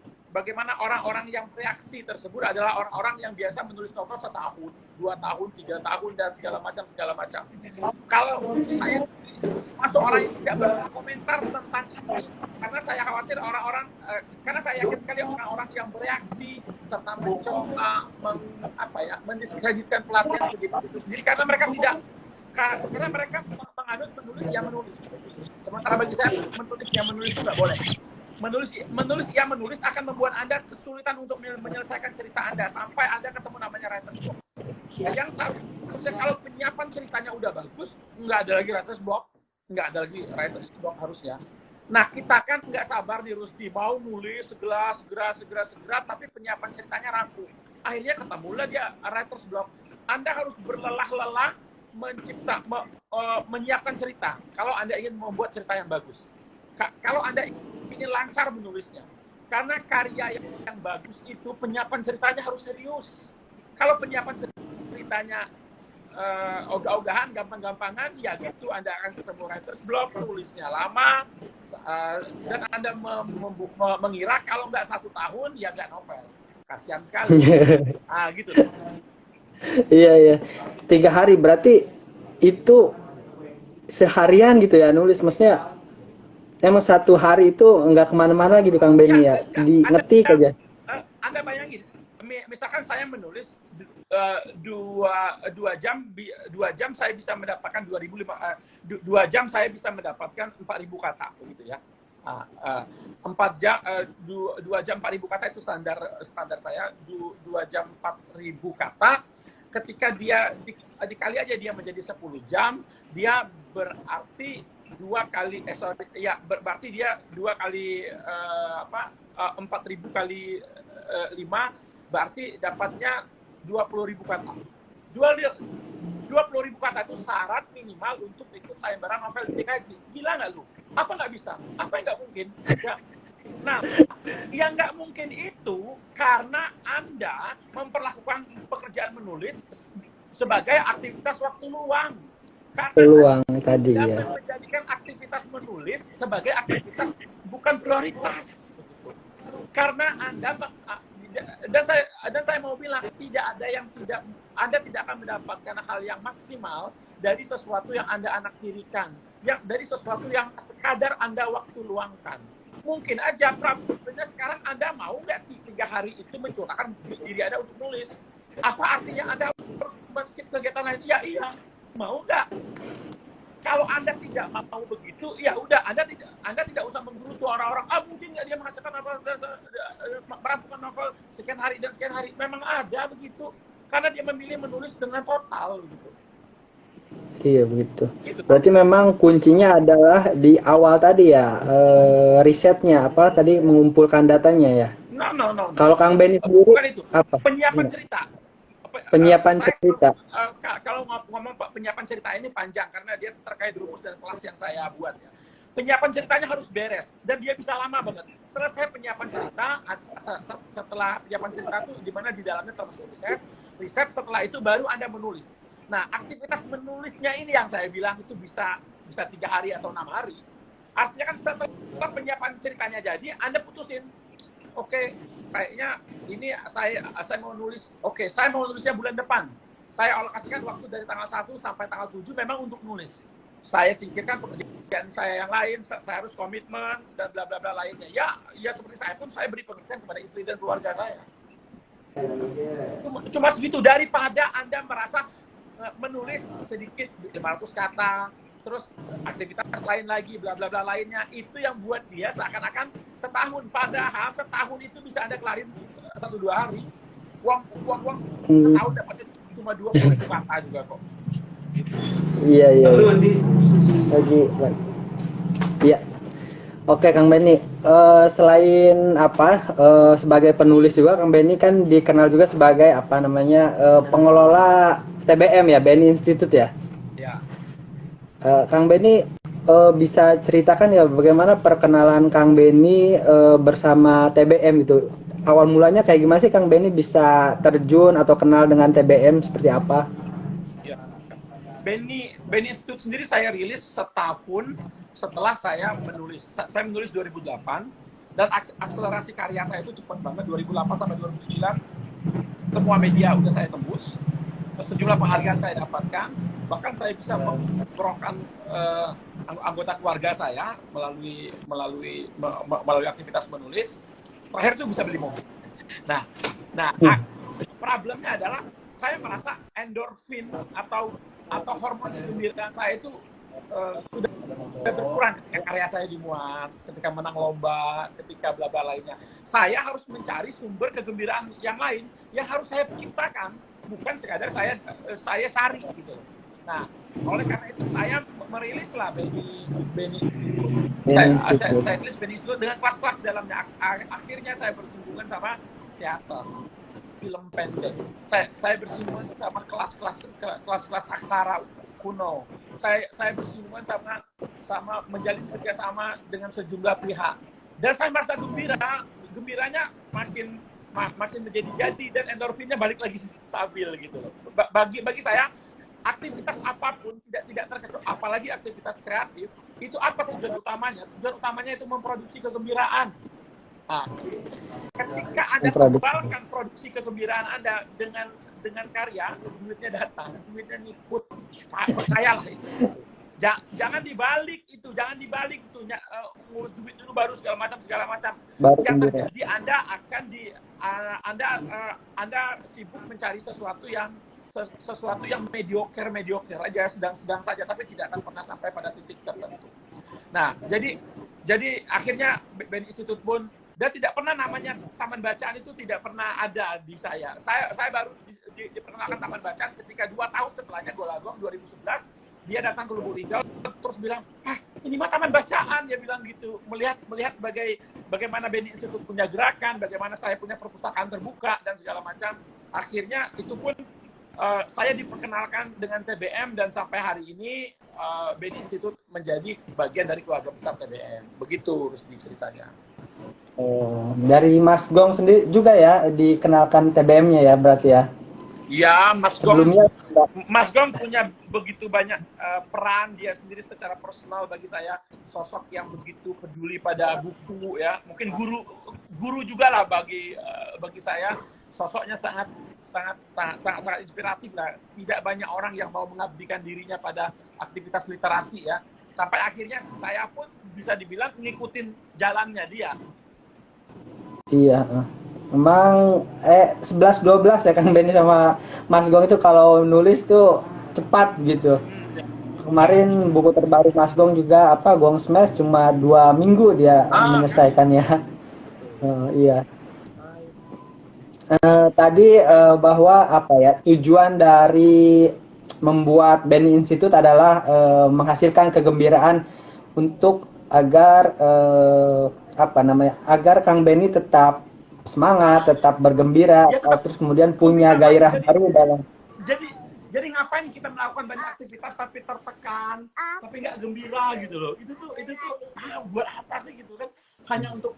orang-orang yang reaksi tersebut adalah orang-orang yang biasa menulis novel 1 tahun, 2 tahun, 3 tahun, dan segala macam. Kalau saya masuk orang yang tidak berkomentar tentang ini, karena saya khawatir karena saya yakin sekali orang-orang yang bereaksi serta mencoba mendiskreditkan pelatihan itu sendiri, karena mereka menganut menulis yang menulis. Sementara bagi saya menulis yang menulis itu nggak boleh. Menulis yang menulis akan membuat Anda kesulitan untuk menyelesaikan cerita Anda sampai Anda ketemu namanya writer's block. Yang seharusnya kalau penyiapan ceritanya udah bagus, nggak ada lagi writer's block, harusnya. Nah, kita kan nggak sabar nih Rusdi, mau nulis segera, tapi penyiapan ceritanya rapuh. Akhirnya ketemulah dia writer's block. Anda harus berlelah-lelah menyiapkan cerita kalau Anda ingin membuat cerita yang bagus. Kalau Anda ingin lancar menulisnya. Karena karya yang bagus itu penyiapan ceritanya harus serius. Kalau penyiapan ceritanya ogah-ogahan, gampang-gampangan, ya gitu Anda akan ketemu writer's block, tulisnya lama, dan Anda mengira kalau nggak 1 tahun, ya nggak novel. Kasihan sekali. Gitu.
Iya. 3 hari berarti itu seharian gitu ya nulis, maksudnya emang 1 hari itu nggak kemana-mana gitu Kang Benny ya, ngetik aja.
Anda bayangin, misalkan saya menulis 2 jam saya bisa mendapatkan 2 jam saya bisa mendapatkan 4.000 kata begitu ya. 2 jam 4.000 kata itu standar saya. 2 jam 4.000 kata ketika dia dikali aja dia menjadi 10 jam, dia berarti 2 kali berarti dia 2 kali 4.000 kali 5 berarti dapatnya 20.000 kata. 20.000 kata itu syarat minimal untuk ikut sayembara novel DKJ. Gila nggak lu? Apa nggak bisa? Apa yang nggak mungkin? Ya. Nah, yang nggak mungkin itu karena Anda memperlakukan pekerjaan menulis sebagai aktivitas waktu luang.
Peluang tadi ya.
Anda menjadikan aktivitas menulis sebagai aktivitas bukan prioritas. Karena Anda dan saya mau bilang Anda tidak akan mendapatkan hal yang maksimal dari sesuatu yang Anda anak tirikan, dari sesuatu yang sekadar Anda waktu luangkan. Mungkin aja problemnya sekarang Anda mau nggak 3 hari itu mencurahkan diri Anda untuk nulis? Apa artinya Anda harus men-skip kegiatan lain? Ya iya, mau nggak? Kalau Anda tidak mau begitu, ya udah Anda tidak usah menggerutu orang-orang. Mungkin nggak dia menghasilkan merampungkan novel sekian hari dan sekian hari. Memang ada begitu, karena dia memilih menulis dengan total gitu.
Iya begitu. Berarti memang kuncinya adalah di awal tadi ya, risetnya apa tadi, mengumpulkan datanya ya.
No.
Kalau Kang Benny sendiri
bukan itu.
apa?
Penyiapan cerita.
Penyiapan cerita.
Kalau ngomong penyiapan cerita ini panjang karena dia terkait rumus dan kelas yang saya buat ya. Penyiapan ceritanya harus beres dan dia bisa lama banget. Selesai penyiapan cerita, setelah penyiapan cerita itu di mana di dalamnya termasuk riset setelah itu baru Anda menulis. Nah, aktivitas menulisnya ini yang saya bilang itu bisa 3 hari atau 6 hari. Artinya kan setelah penyiapan ceritanya jadi, Anda putusin. Oke, kayaknya ini saya mau nulis. Oke, saya mau nulisnya bulan depan. Saya alokasikan waktu dari tanggal 1 sampai tanggal 7 memang untuk nulis. Saya singkirkan pekerjaan saya yang lain, saya harus komitmen dan bla bla bla lainnya. Ya seperti saya pun saya beri pengertian kepada istri dan keluarga saya. Cuma segitu, daripada Anda merasa menulis sedikit 500 kata, terus aktivitas lain lagi, bla bla bla lainnya, itu yang buat dia seakan-akan setahun, padahal setahun itu bisa Anda kelarin 1-2 hari. Uang setahun dapatnya cuma 20.000 kata juga kok.
Iya. Lagi. Iya. Oke Kang Benny, selain sebagai penulis juga Kang Benny kan dikenal juga sebagai pengelola TBM ya, Benny Institute ya.
Ya.
Kang Benny bisa ceritakan ya bagaimana perkenalan Kang Benny bersama TBM itu? Awal mulanya kayak gimana sih Kang Benny bisa terjun atau kenal dengan TBM seperti apa?
Ya. Benny Institute sendiri saya rilis setahun setelah saya menulis. Saya menulis 2008 dan akselerasi karya saya itu cepat banget. 2008 sampai 2009 semua media udah saya tembus. Sejumlah penghargaan saya dapatkan, bahkan saya bisa mempromosikan anggota keluarga saya melalui aktivitas menulis. Terakhir itu bisa beli mobil. Nah, problemnya adalah saya merasa endorfin atau hormon kegembiraan saya itu
sudah berkurang ketika karya saya dimuat, ketika menang lomba, ketika bla bla lainnya. Saya harus mencari sumber kegembiraan yang lain yang harus saya ciptakan, bukan sekadar saya cari gitu. Nah, oleh karena itu saya merilislah Benny Institute. Saya tulis Benny Institute dengan kelas-kelas dalamnya. Akhirnya saya bersinggungan sama teater, film pendek. Saya bersinggungan sama kelas-kelas aksara kuno. Saya bersinggungan sama menjalin kerjasama dengan sejumlah pihak. Dan saya merasa gembiranya makin menjadi dan endorfinnya balik lagi stabil gitu loh. Bagi saya aktivitas apapun tidak terkecuali, apalagi aktivitas kreatif, itu apa tujuan utamanya? Tujuan utamanya itu memproduksi kegembiraan. Nah, ketika Anda kembangkan produksi kegembiraan Anda dengan karya, duitnya datang, duitnya ngikut, percayalah itu. Jangan dibalik itu, ngurus duit dulu baru segala macam. Yang terjadi Anda sibuk mencari sesuatu yang mediocre aja, sedang saja, tapi tidak akan pernah sampai pada titik tertentu. Nah, jadi akhirnya Benny Institute pun, dan tidak pernah namanya taman bacaan itu tidak pernah ada di saya. Saya baru diperkenalkan taman bacaan ketika 2 tahun setelahnya Golaguang 2011, dia datang ke Lubuk Linggau terus bilang, ini mah taman bacaan, dia bilang gitu, melihat bagaimana Benny Institute punya gerakan, bagaimana saya punya perpustakaan terbuka dan segala macam. Akhirnya itu pun saya diperkenalkan dengan TBM, dan sampai hari ini Benny Institute menjadi bagian dari keluarga besar TBM. Begitu Rusdi ceritanya.
Dari Mas Gong sendiri juga ya dikenalkan TBM-nya ya berarti ya?
Iya,
Sebelumnya
Mas Gong punya begitu banyak peran dia sendiri secara personal. Bagi saya sosok yang begitu peduli pada buku ya. Mungkin guru juga lah bagi saya. Sosoknya sangat inspiratif lah. Tidak banyak orang yang mau mengabdikan dirinya pada aktivitas literasi ya. Sampai akhirnya saya pun bisa dibilang ngikutin jalannya dia.
Iya. Memang 11-12 ya Kang Benny sama Mas Gong itu kalau nulis tuh cepat gitu. Kemarin buku terbaru Mas Gong juga Gong Smash cuma 2 minggu dia menyelesaikannya. Iya. Tadi bahwa tujuan dari membuat Benny Institute adalah menghasilkan kegembiraan untuk agar agar Kang Benny tetap semangat, tetap bergembira, terus kemudian punya gairah baru dalam.
Jadi ngapain kita melakukan banyak aktivitas tapi tertekan, tapi nggak gembira gitu loh? Itu tuh buat apa sih gitu kan? Hanya untuk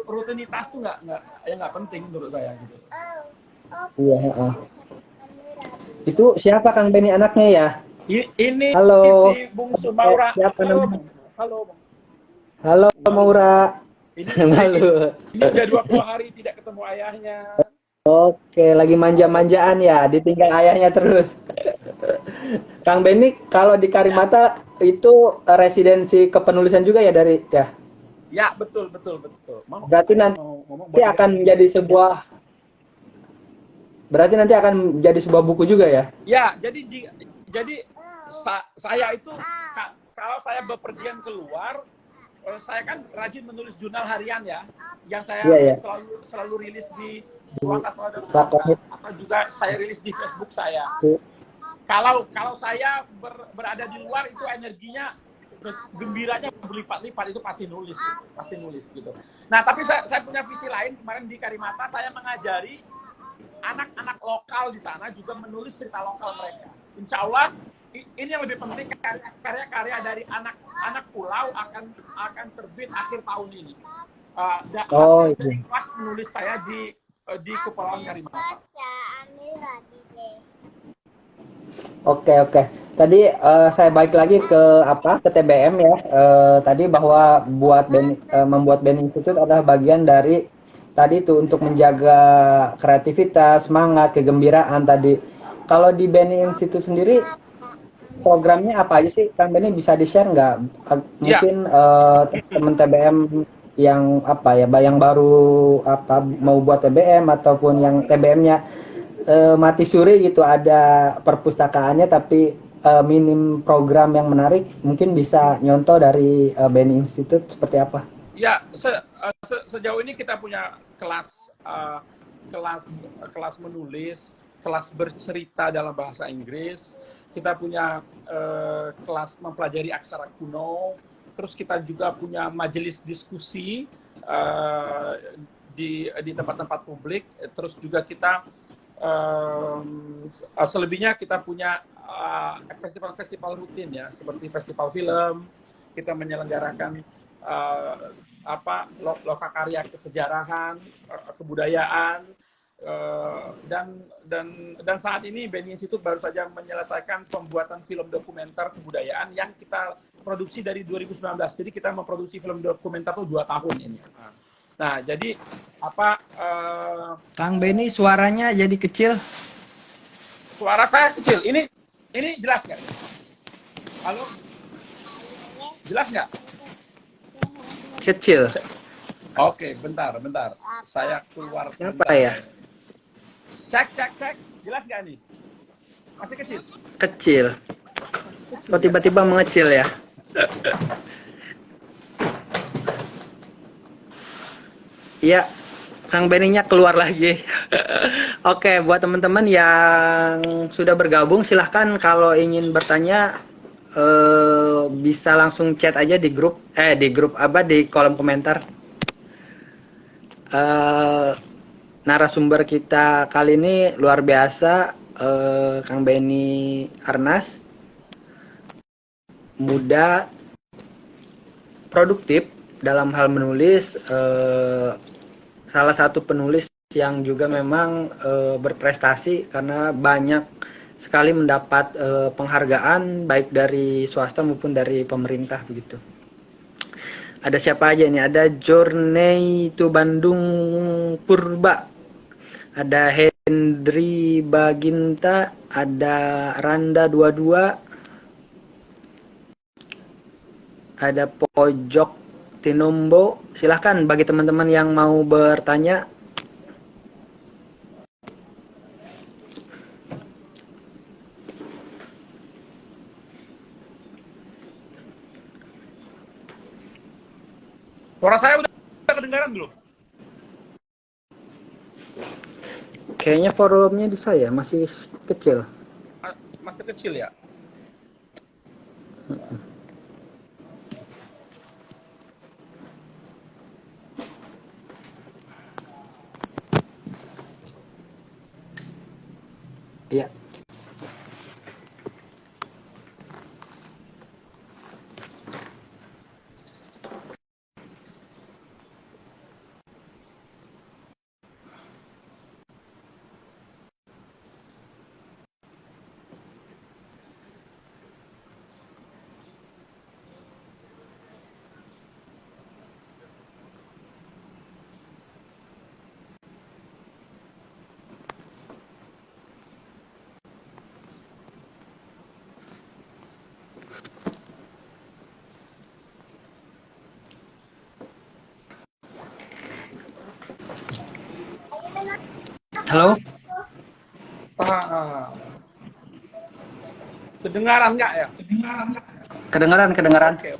rutinitas tuh nggak penting menurut saya gitu.
Iya. Itu siapa Kang Benny anaknya ya?
Ini
halo.
Si Bungsu Maura.
Halo Maura.
Ini udah 20 hari tidak ketemu ayahnya.
Oke, lagi manja-manjaan ya, ditinggal ayahnya terus. Kang Benny, kalau di Karimata itu residensi kepenulisan juga ya dari ya?
Ya, betul.
Berarti nanti akan menjadi sebuah buku juga ya? Ya,
jadi saya itu kalau saya bepergian keluar, saya kan rajin menulis jurnal harian ya, yang saya selalu rilis di Ruang Sastra dan Budaya, atau juga saya rilis di Facebook saya. Kalau saya berada di luar itu energinya, gembiranya berlipat-lipat, itu pasti nulis gitu. Nah, tapi saya punya visi lain. Kemarin di Karimata saya mengajari anak-anak lokal di sana juga menulis cerita lokal mereka. Insya Allah ini yang lebih penting, karya-karya dari anak pulau akan terbit akhir tahun ini. Jadi kelas menulis saya di Kepulauan Karimata.
Oke. Tadi saya balik lagi ke TBM ya. Tadi bahwa membuat Benny Institute adalah bagian dari tadi itu untuk menjaga kreativitas, semangat, kegembiraan tadi. Kalau di Benny Institute sendiri programnya apa aja sih, Kang Benny, bisa di-share nggak? Mungkin teman TBM yang yang baru mau buat TBM ataupun yang TBM-nya mati suri gitu, ada perpustakaannya tapi minim program yang menarik, mungkin bisa nyontoh dari Benny Institute seperti apa?
Ya, sejauh ini kita punya kelas menulis, kelas bercerita dalam bahasa Inggris, kita punya kelas mempelajari aksara kuno, terus kita juga punya majelis diskusi di tempat-tempat publik, terus juga kita selebihnya kita punya festival-festival rutin ya, seperti festival film, kita menyelenggarakan lokakarya kesejarahan, kebudayaan, dan saat ini Benny Institute baru saja menyelesaikan pembuatan film dokumenter kebudayaan yang kita produksi dari 2019. Jadi kita memproduksi film dokumenter tuh 2 tahun ini. Nah, jadi
Kang Benny suaranya jadi kecil.
Suara saya kecil. Ini jelas nggak? Halo? Jelas nggak?
Kecil.
Oke, bentar. Saya keluar.
Siapa ya?
Cek. Jelas nggak nih? Masih kecil?
Kecil. Kok tiba-tiba mengecil ya? Iya, Kang Benny-nya keluar lagi. Oke, buat teman-teman yang sudah bergabung, silahkan kalau ingin bertanya bisa langsung chat aja di grup di kolom komentar. Narasumber kita kali ini luar biasa, Kang Benny Arnas, muda, produktif dalam hal menulis, salah satu penulis yang juga memang berprestasi karena banyak sekali mendapat penghargaan baik dari swasta maupun dari pemerintah begitu. Ada siapa aja ini? Ada Journey to Bandung Purba, ada Hendri Baginta, ada Randa 22, ada Pojok Tinombo. Silahkan bagi teman-teman yang mau bertanya.
Suara saya udah kedengaran belum?
Kayaknya volumenya di saya masih kecil.
Masih kecil ya?
Iya. Halo?
Kedengaran nggak ya?
Kedengaran.
Oke.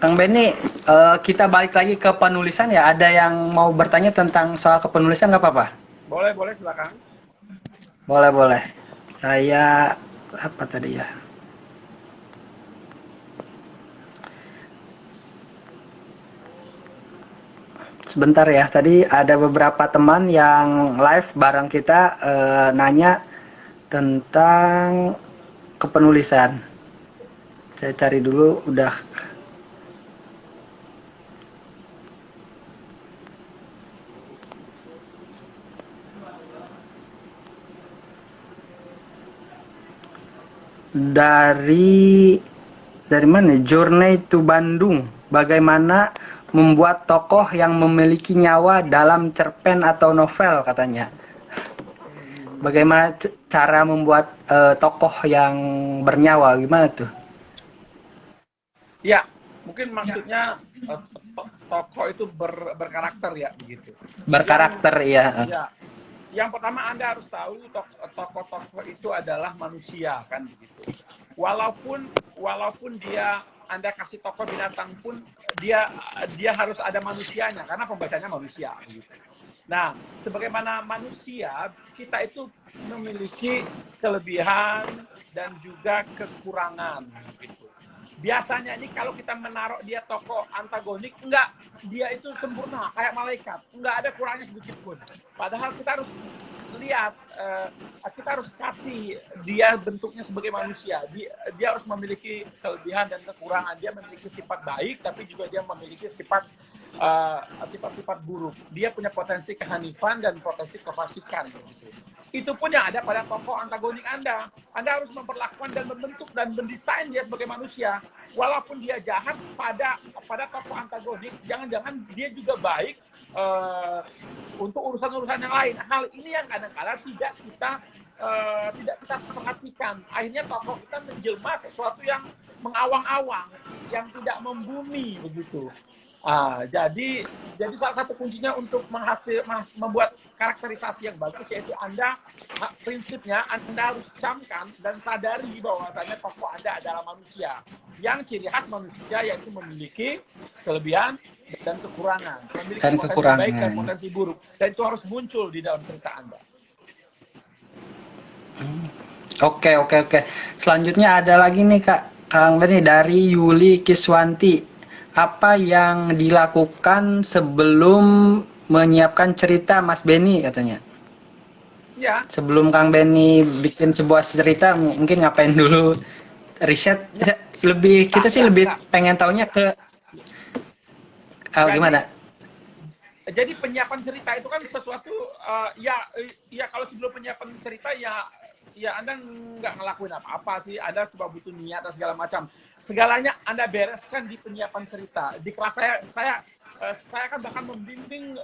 Kang Benny, kita balik lagi ke penulisan ya. Ada yang mau bertanya tentang soal kepenulisan nggak apa-apa?
Boleh, silakan.
Boleh. Saya apa tadi ya? Sebentar ya, tadi ada beberapa teman yang live bareng kita nanya tentang kepenulisan. Saya cari dulu udah. Dari mana? Journey to Bandung. Bagaimana membuat tokoh yang memiliki nyawa dalam cerpen atau novel katanya. Bagaimana cara membuat tokoh yang bernyawa? Gimana tuh?
Ya, mungkin maksudnya tokoh itu berkarakter ya begitu.
Berkarakter ya.
yang pertama Anda harus tahu tokoh-tokoh itu adalah manusia kan begitu. Walaupun dia Anda kasih tokoh binatang pun dia harus ada manusianya karena pembacanya manusia begitu. Nah, sebagaimana manusia kita itu memiliki kelebihan dan juga kekurangan gitu. Biasanya ini kalau kita menaruh dia tokoh antagonik, enggak, dia itu sempurna kayak malaikat, enggak ada kurangnya sedikit pun. Padahal kita harus lihat, kita harus kasih dia bentuknya sebagai manusia. Dia harus memiliki kelebihan dan kekurangan. Dia memiliki sifat baik, tapi juga dia memiliki sifat-sifat buruk. Dia punya potensi kehanifan dan potensi kefasikan. Gitu. Itu pun yang ada pada tokoh antagonik Anda. Anda harus memperlakukan dan membentuk dan mendesain dia sebagai manusia. Walaupun dia jahat pada tokoh antagonik, jangan-jangan dia juga baik untuk urusan-urusan yang lain. Hal ini yang kadang-kadang tidak kita perhatikan. Akhirnya tokoh kita menjelma sesuatu yang mengawang-awang, yang tidak membumi begitu. Jadi salah satu kuncinya untuk membuat karakterisasi yang bagus yaitu prinsipnya Anda harus camkan dan sadari bahwasannya tokoh Anda adalah manusia. Yang ciri khas manusia yaitu memiliki kelebihan dan kekurangan, memiliki potensi baik dan potensi buruk, dan itu harus muncul di dalam cerita Anda.
Oke. Selanjutnya ada lagi nih Kang Benny dari Yuli Kiswanti. Apa yang dilakukan sebelum menyiapkan cerita Mas Benny katanya?
Ya.
Sebelum Kang Benny bikin sebuah cerita, mungkin ngapain dulu? Riset? Kita sih lebih pengen taunya ke gimana?
Jadi penyiapan cerita itu kan sesuatu ya kalau sebelum penyiapan cerita ya Anda nggak ngelakuin apa-apa sih, Anda cuma butuh niat dan segala macam. Segalanya Anda bereskan di penyiapan cerita. Di kelas saya kan bahkan membimbing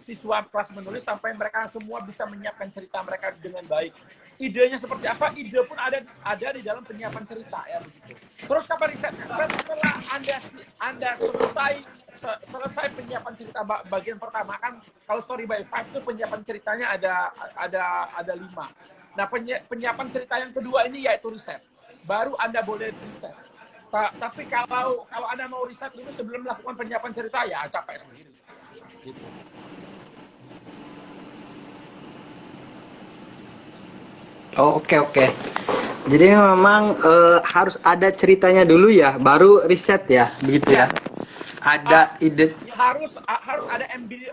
siswa kelas menulis sampai mereka semua bisa menyiapkan cerita mereka dengan baik. Idenya seperti apa? Ide pun ada di dalam penyiapan cerita ya begitu. Terus kapan risetnya? Setelah Anda selesai penyiapan cerita bagian pertama kan, kalau Story by Five itu penyiapan ceritanya ada 5. Nah, penyiapan cerita yang kedua ini yaitu riset. Baru Anda boleh riset. Tapi kalau Anda mau riset dulu sebelum melakukan penyiapan cerita, ya capek sendiri. Gitu.
Oke. Jadi memang harus ada ceritanya dulu ya, baru riset ya, begitu ya. Ada ide.
Harus ada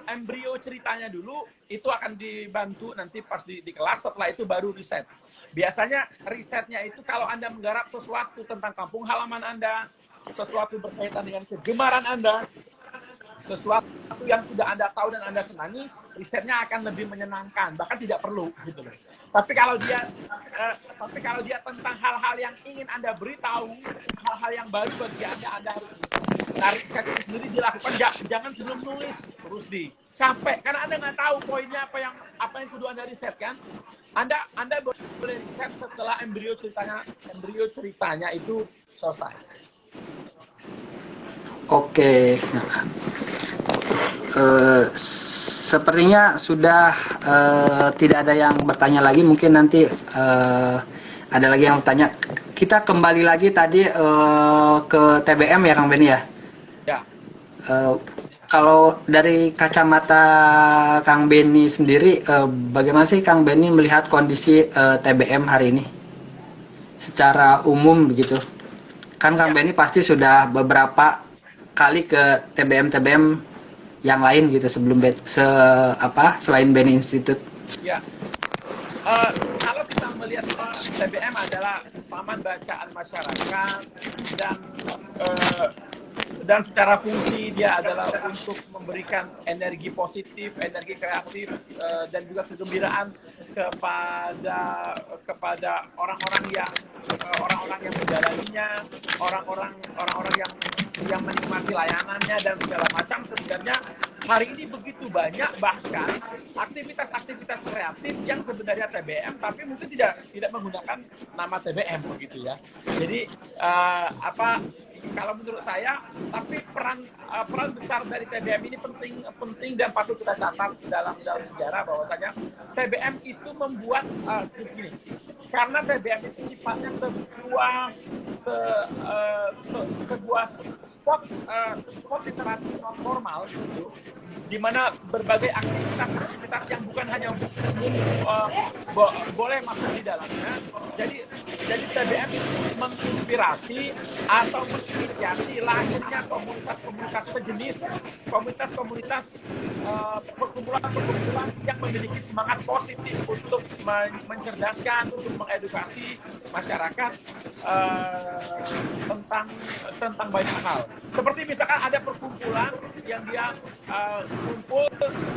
embrio ceritanya dulu, itu akan dibantu nanti pas di kelas. Setelah itu baru riset. Biasanya risetnya itu kalau Anda menggarap sesuatu tentang kampung halaman Anda, sesuatu berkaitan dengan kegemaran Anda, sesuatu yang sudah Anda tahu dan Anda senangi, risetnya akan lebih menyenangkan, bahkan tidak perlu gitu loh. Tapi kalau dia tentang hal-hal yang ingin Anda beritahu, hal-hal yang baru bagi Anda harus riset. Nah, riset itu sendiri dilakukan jangan sebelum nulis, terus capek karena Anda nggak tahu poinnya apa yang kudu Anda riset kan. Anda boleh riset setelah embrio ceritanya itu selesai.
Oke. Sepertinya sudah tidak ada yang bertanya lagi. Mungkin nanti ada lagi yang bertanya. Kita kembali lagi tadi ke TBM ya Kang Benny ya?
Ya.
Kalau dari kacamata Kang Benny sendiri, bagaimana sih Kang Benny melihat kondisi TBM hari ini? Secara umum begitu. Kan Kang Benny pasti sudah beberapa kali ke TBM yang lain gitu sebelum selain Benny Institute.
Ya. Kalau kita melihat TBM adalah taman bacaan masyarakat dan secara fungsi dia adalah untuk memberikan energi positif, energi kreatif dan juga kegembiraan kepada orang-orang yang menjalaninya, orang-orang yang menikmati layanannya dan segala macam. Sebenarnya hari ini begitu banyak bahkan aktivitas-aktivitas kreatif yang sebenarnya TBM tapi mungkin tidak menggunakan nama TBM begitu ya. Jadi kalau menurut saya. Tapi peran besar dari TBM ini penting dan patut kita catat dalam sejarah bahwasanya TBM itu membuat begini. Karena TBM itu sifatnya sebuah spot literasi non formal gitu, di mana berbagai aktivitas yang bukan hanya boleh masuk di dalamnya. Jadi TBM itu menginspirasi atau menginisiasi lahirnya komunitas-komunitas sejenis, komunitas-komunitas perkumpulan-perkumpulan yang memiliki semangat positif untuk mencerdaskan, untuk mengedukasi masyarakat tentang banyak hal. Seperti misalkan ada perkumpulan yang dia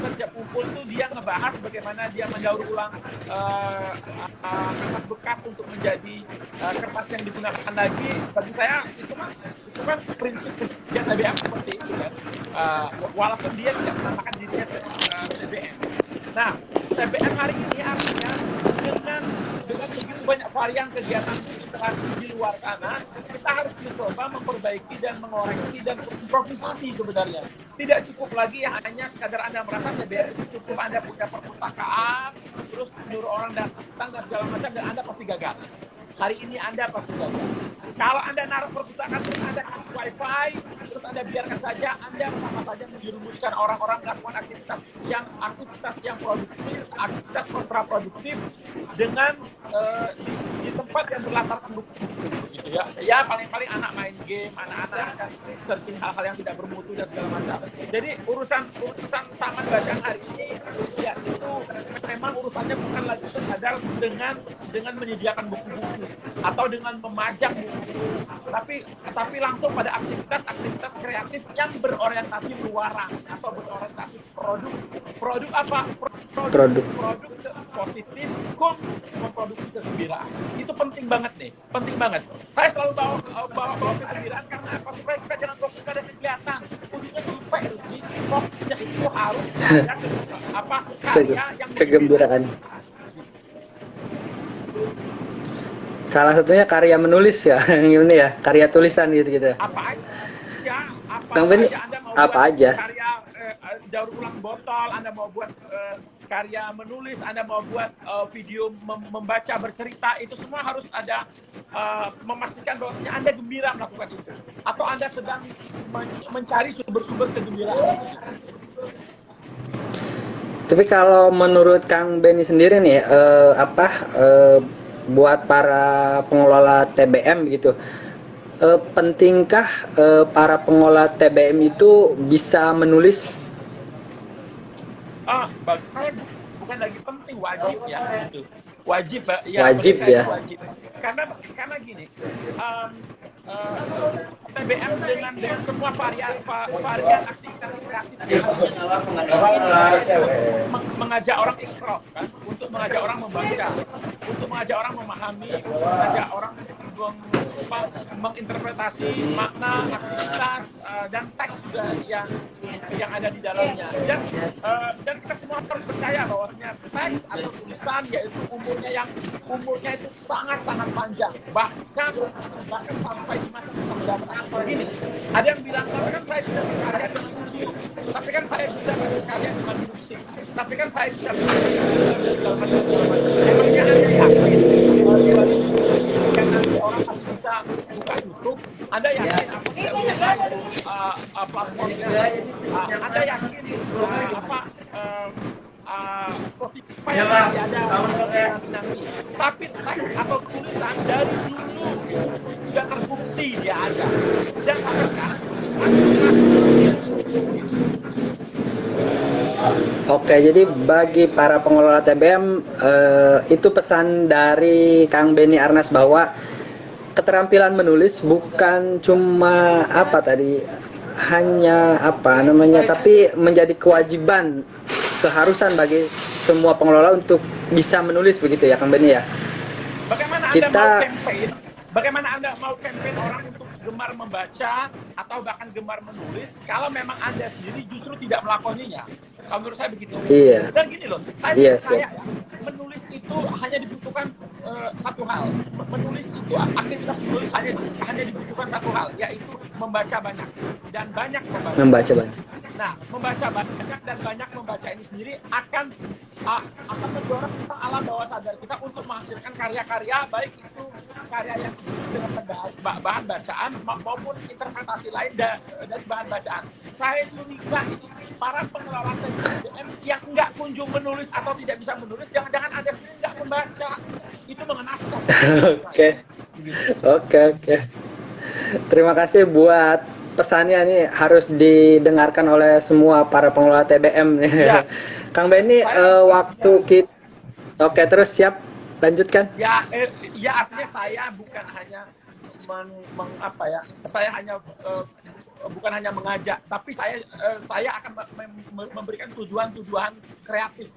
setiap kumpul tuh dia ngebahas bagaimana dia mendaur ulang kertas bekas untuk menjadi kertas yang digunakan lagi. Bagi saya itu kan prinsip kerja TBM seperti itu kan. Walaupun dia tidak menamakan dirinya TBM. Nah, TBM hari ini artinya dengan begitu banyak varian kegiatan literasi di luar sana, kita harus mencoba memperbaiki dan mengoreksi dan improvisasi sebenarnya. Tidak cukup lagi hanya sekadar Anda merasa TBM itu cukup Anda punya perpustakaan, terus nyuruh orang datang dan segala macam, dan Anda pasti gagal. Hari ini Anda pasti gagal. Kalau Anda naruh perpustakaan, terus Anda kasih wifi, terus Anda biarkan saja, Anda sama saja menjerumuskan orang-orang melakukan aktivitas yang produktif, aktivitas kontraproduktif dengan di tempat yang berlatarkan buku-buku gitu ya. Ya paling-paling anak main game, anak-anak akan searching hal-hal yang tidak bermutu dan segala macam. Jadi urusan taman bacaan hari ini ya itu memang urusannya bukan lagi sekadar dengan menyediakan buku-buku atau dengan memajang buku, tapi langsung pada aktivitas kreatif yang berorientasi luaran atau berorientasi produk apa? Produk positif, memproduksi kegembiraan. Itu penting banget nih, penting banget. Saya selalu bawa kegembiraan karena apa? Supaya kita jangan fokus pada kegiatan. Ujungnya sampai fokusnya itu harus ada karya yang
kegembiraan. Salah satunya karya menulis ya, ini ya, karya tulisan gitu.
Apa aja,
apa aja.
Karya daur ulang botol, Anda mau buat karya menulis, Anda mau buat video membaca, bercerita, itu semua harus ada memastikan bahwasanya Anda gembira melakukan itu. Atau Anda sedang mencari sumber-sumber kegembiraan.
Tapi kalau menurut Kang Benny sendiri nih, buat para pengelola TBM gitu, pentingkah para pengelola TBM itu bisa menulis?
Bagi saya bukan lagi penting, wajib ya itu. Wajib ya. Wajib. Karena gini, TBM dengan semua varian aktivitas kreatif mengajak orang ikhra, kan, untuk mengajak orang membaca, untuk mengajak orang memahami, untuk mengajak orang menginterpretasi makna aktivitas dan teks juga yang ada di dalamnya. Dan kita semua harus percaya bahwasanya teks atau tulisan yaitu umurnya itu sangat panjang, bahkan sampai di masa mendatang. Begini, ada yang bilang, tapi kan saya bisa berkarya dengan video, tapi kan saya bisa berkarya dengan musik, tapi kan saya bisa emangnya Anda yakin yang nanti orang harus bisa buka YouTube? Anda yakin apa tidak punya platformnya? Anda yakin Spotify yang masih ada nanti? Tapi teks atau tulisan dari dulu sudah terbukti dia ada. Dan sampai sekarang
Oke, jadi bagi para pengelola TBM itu pesan dari Kang Benny Arnas bahwa keterampilan menulis bukan cuma tapi menjadi kewajiban, keharusan bagi semua pengelola untuk bisa menulis, begitu ya Kang Benny ya.
Bagaimana Anda mau campaign orang untuk gemar membaca atau bahkan gemar menulis kalau memang Anda sendiri justru tidak melakoninya? Kalau menurut saya begitu.
Iya.
Dan gini loh, saya percaya ya, menulis itu itu hanya dibutuhkan satu hal. Menulis itu, aktivitas menulis hanya dibutuhkan satu hal, yaitu membaca banyak dan banyak membaca.
Membaca banyak.
Nah, membaca banyak dan banyak membaca ini sendiri akan mendorong alam bawah sadar kita untuk menghasilkan karya-karya, baik itu karya yang dengan bahan bacaan maupun interpretasi lain dari bahan bacaan. Saya curiga para pengelola TBM yang nggak kunjung menulis atau tidak bisa menulis, jangan-jangan Anda sendiri nggak membaca. Itu mengenaskan.
Oke. Terima kasih buat pesannya nih, harus didengarkan oleh semua para pengelola TBM nih. Ya. Kang Benny, waktu kita oke, terus siap lanjutkan?
Ya artinya saya bukan hanya saya hanya bukan hanya mengajak, tapi saya akan memberikan tuduhan kreatif.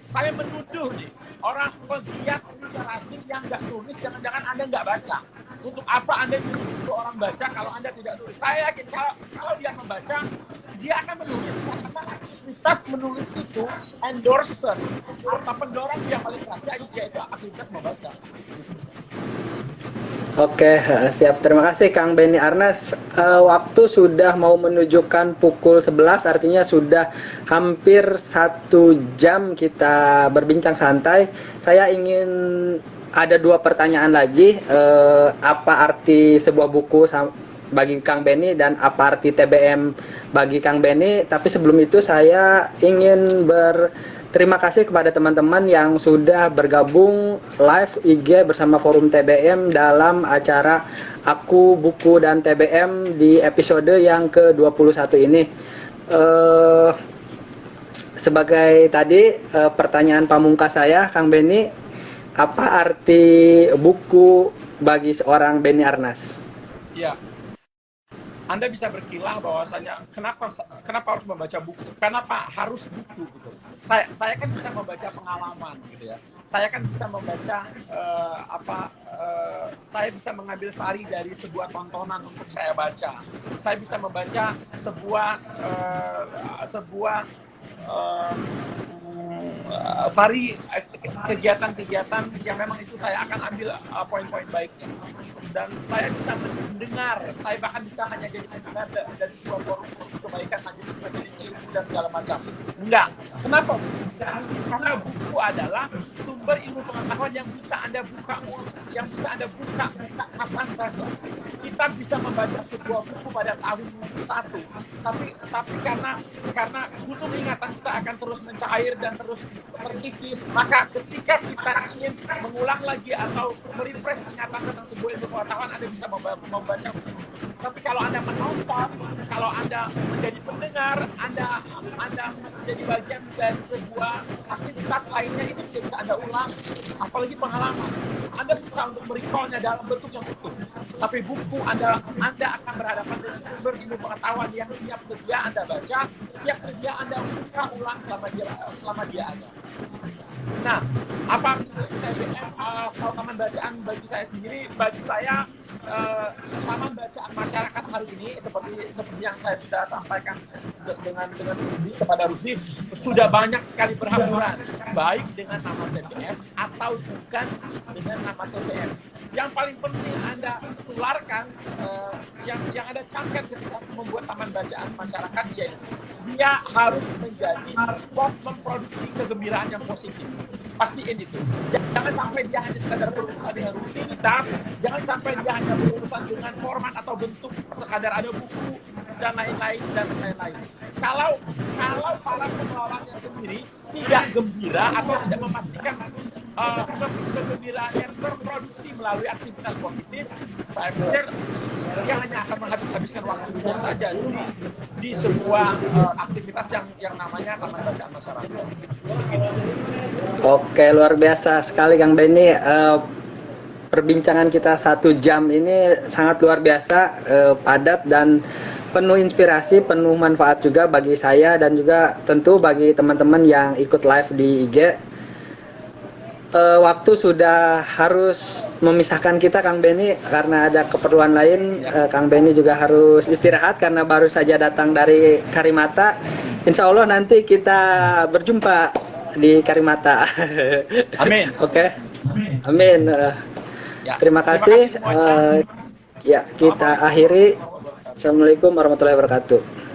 Saya menuduh nih orang pegiat literasi yang nggak tulis, jangan-jangan Anda nggak baca. Untuk apa Anda menuduh orang baca kalau Anda tidak tulis? Saya yakin kalau dia membaca, dia akan menulis, karena aktivitas menulis itu endorser atau pendorong yang paling keras, yaitu aktivitas membaca.
Oke, siap. Terima kasih Kang Benny Arnas. Waktu sudah mau menunjukkan pukul 11, artinya sudah hampir 1 jam kita berbincang santai. Saya ingin ada 2 pertanyaan lagi. Apa arti sebuah buku bagi Kang Benny dan apa arti TBM bagi Kang Benny? Tapi sebelum itu saya ingin terima kasih kepada teman-teman yang sudah bergabung live IG bersama Forum TBM dalam acara Aku, Buku, dan TBM di episode yang ke-21 ini. Sebagai tadi pertanyaan pamungkas saya, Kang Benny, apa arti buku bagi seorang Benny Arnas?
Ya, Anda bisa berkilah bahwasanya kenapa harus membaca buku? Kenapa harus buku gitu? Saya kan bisa membaca pengalaman gitu ya. Saya kan bisa membaca saya bisa mengambil sari dari sebuah tontonan untuk saya baca. Saya bisa membaca sebuah sari kegiatan-kegiatan yang memang itu saya akan ambil poin-poin baiknya, dan saya bisa mendengar, saya bahkan bisa hanya jadi pendengar dari sebuah forum kebaikan, majelis ilmu dan segala macam. Enggak, kenapa? Karena buku adalah sumber ilmu pengetahuan yang bisa Anda buka kapan saja. Kita bisa membaca sebuah buku pada tahun 1, tapi karena gunung ingatan kita akan terus mencair dan terus terkikis, maka ketika kita ingin mengulang lagi atau merefresh ingatan tentang sebuah ilmu pengetahuan, Anda bisa membaca buku. Tapi kalau Anda menonton, kalau Anda menjadi pendengar, Anda menjadi bagian dari sebuah aktivitas lainnya, itu tidak bisa Anda ulang, apalagi pengalaman. Anda susah untuk merecallnya dalam bentuk yang utuh. Tapi buku Anda akan berhadapan dengan sumber ilmu pengetahuan yang siap sedia Anda baca, siap sedia Anda buka ulang selama dia ada. Nah, apa TBM kalau taman bacaan bagi saya sendiri? Bagi saya taman bacaan masyarakat hari ini seperti yang saya sudah sampaikan dengan Rusdi, kepada Rusdi, sudah banyak sekali berhamburan, baik dengan nama TBM atau bukan dengan nama TBM. Yang paling penting Anda tularkan, yang Anda camkan ketika membuat taman bacaan masyarakat, yaitu dia harus menjadi spot memproduksi kegembiraan yang positif. Pastiin itu. Jangan sampai dia hanya sekadar berurusan dengan rutinitas, jangan sampai dia hanya berurusan dengan format atau bentuk, sekadar ada buku dan lain-lain. Kalau para pengelolanya sendiri tidak gembira atau tidak memastikan kegembiraan yang terproduksi melalui aktivitas positif, saya pikir dia hanya akan menghabiskan waktunya saja di sebuah aktivitas yang namanya taman bacaan masyarakat.
Oke, luar biasa sekali Kang Benny. Perbincangan kita 1 jam ini sangat luar biasa, padat dan penuh inspirasi, penuh manfaat juga bagi saya dan juga tentu bagi teman-teman yang ikut live di IG. Waktu sudah harus memisahkan kita Kang Benny karena ada keperluan lain. Kang Benny juga harus istirahat karena baru saja datang dari Karimata. Insya Allah nanti kita berjumpa di Karimata.
Amin.
Oke. Amin.
Ya.
Terima kasih.
semuanya.
Ya, kita akhiri. Assalamualaikum warahmatullahi wabarakatuh.